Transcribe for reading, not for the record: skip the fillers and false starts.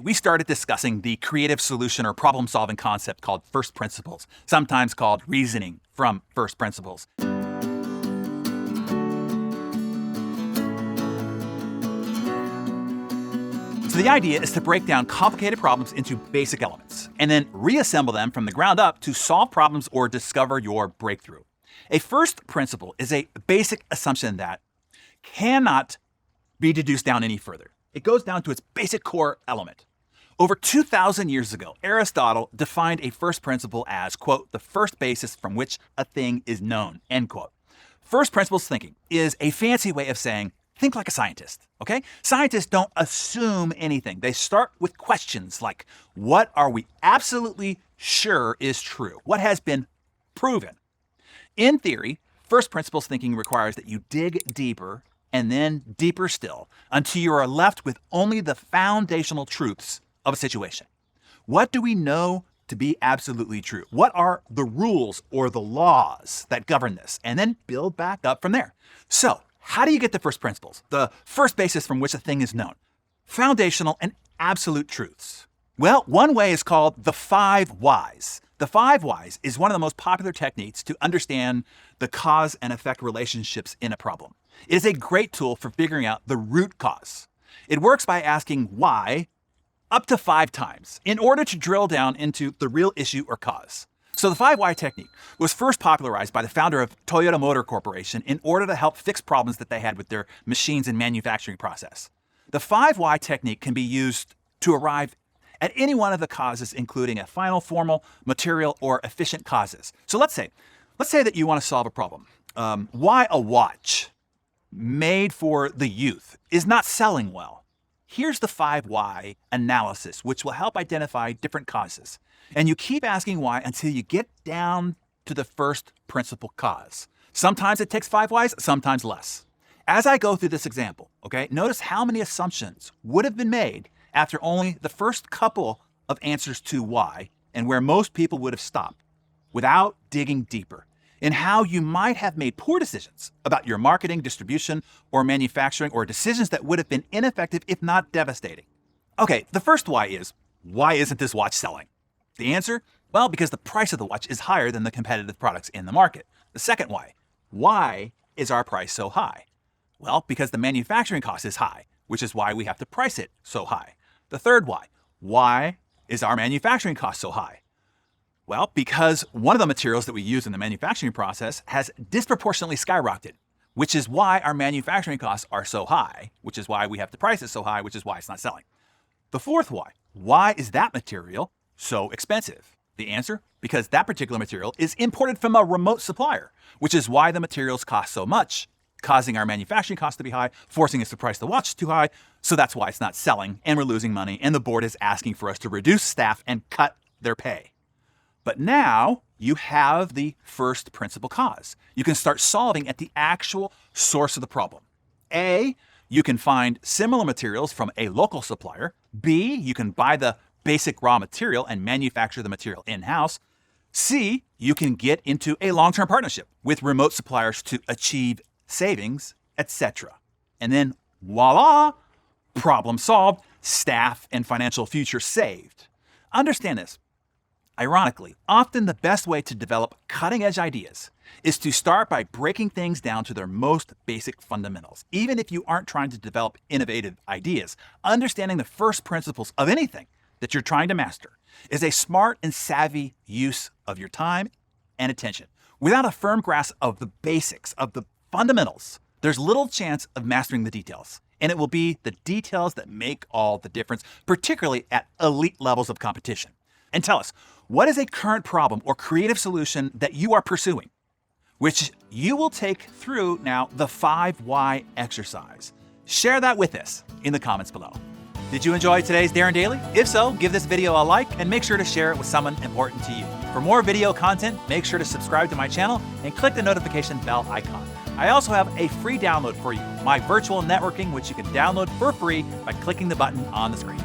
we started discussing the creative solution or problem-solving concept called first principles, sometimes called reasoning from first principles. So the idea is to break down complicated problems into basic elements and then reassemble them from the ground up to solve problems or discover your breakthrough. A first principle is a basic assumption that cannot be deduced down any further. It goes down to its basic core element. Over 2,000 years ago, Aristotle defined a first principle as, quote, the first basis from which a thing is known, end quote. First principles thinking is a fancy way of saying think like a scientist, okay? Scientists don't assume anything. They start with questions like, what are we absolutely sure is true? What has been proven? In theory, first principles thinking requires that you dig deeper and then deeper still until you are left with only the foundational truths of a situation. What do we know to be absolutely true? What are the rules or the laws that govern this? And then build back up from there. So, how do you get to first principles? The first basis from which a thing is known. Foundational and absolute truths. Well, one way is called the 5 whys. The 5 whys is one of the most popular techniques to understand the cause and effect relationships in a problem. It is a great tool for figuring out the root cause. It works by asking why up to 5 times in order to drill down into the real issue or cause. So the 5 why technique was first popularized by the founder of Toyota Motor Corporation in order to help fix problems that they had with their machines and manufacturing process. The 5 why technique can be used to arrive at any one of the causes, including a final, formal, material, or efficient causes. So let's say that you want to solve a problem. Why a watch made for the youth is not selling well. Here's the 5 why analysis, which will help identify different causes. And you keep asking why until you get down to the first principal cause. Sometimes it takes 5 whys, sometimes less. As I go through this example, okay, notice how many assumptions would have been made after only the first couple of answers to why, and where most people would have stopped without digging deeper, and how you might have made poor decisions about your marketing, distribution, or manufacturing, or decisions that would have been ineffective if not devastating. Okay, the first why is, why isn't this watch selling? The answer? Well, because the price of the watch is higher than the competitive products in the market. The second why is our price so high? Well, because the manufacturing cost is high, which is why we have to price it so high. The third why is our manufacturing cost so high? Well, because one of the materials that we use in the manufacturing process has disproportionately skyrocketed, which is why our manufacturing costs are so high, which is why we have to price it so high, which is why it's not selling. The fourth why is that material so expensive? The answer? Because that particular material is imported from a remote supplier, which is why the materials cost so much, causing our manufacturing costs to be high, forcing us to price the watch too high. So that's why it's not selling and we're losing money, and the board is asking for us to reduce staff and cut their pay. But now you have the first principal cause. You can start solving at the actual source of the problem. A, you can find similar materials from a local supplier. B, you can buy the basic raw material and manufacture the material in-house. C, you can get into a long-term partnership with remote suppliers to achieve savings, etc. And then voila, problem solved, staff and financial future saved. Understand this. Ironically, often the best way to develop cutting-edge ideas is to start by breaking things down to their most basic fundamentals. Even if you aren't trying to develop innovative ideas, understanding the first principles of anything that you're trying to master is a smart and savvy use of your time and attention. Without a firm grasp of the basics, of the fundamentals, there's little chance of mastering the details. And it will be the details that make all the difference, particularly at elite levels of competition. And tell us, what is a current problem or creative solution that you are pursuing, which you will take through now the 5 why exercise? Share that with us in the comments below. Did you enjoy today's Darren Daily? If so, give this video a like and make sure to share it with someone important to you. For more video content, make sure to subscribe to my channel and click the notification bell icon. I also have a free download for you, my virtual networking, which you can download for free by clicking the button on the screen.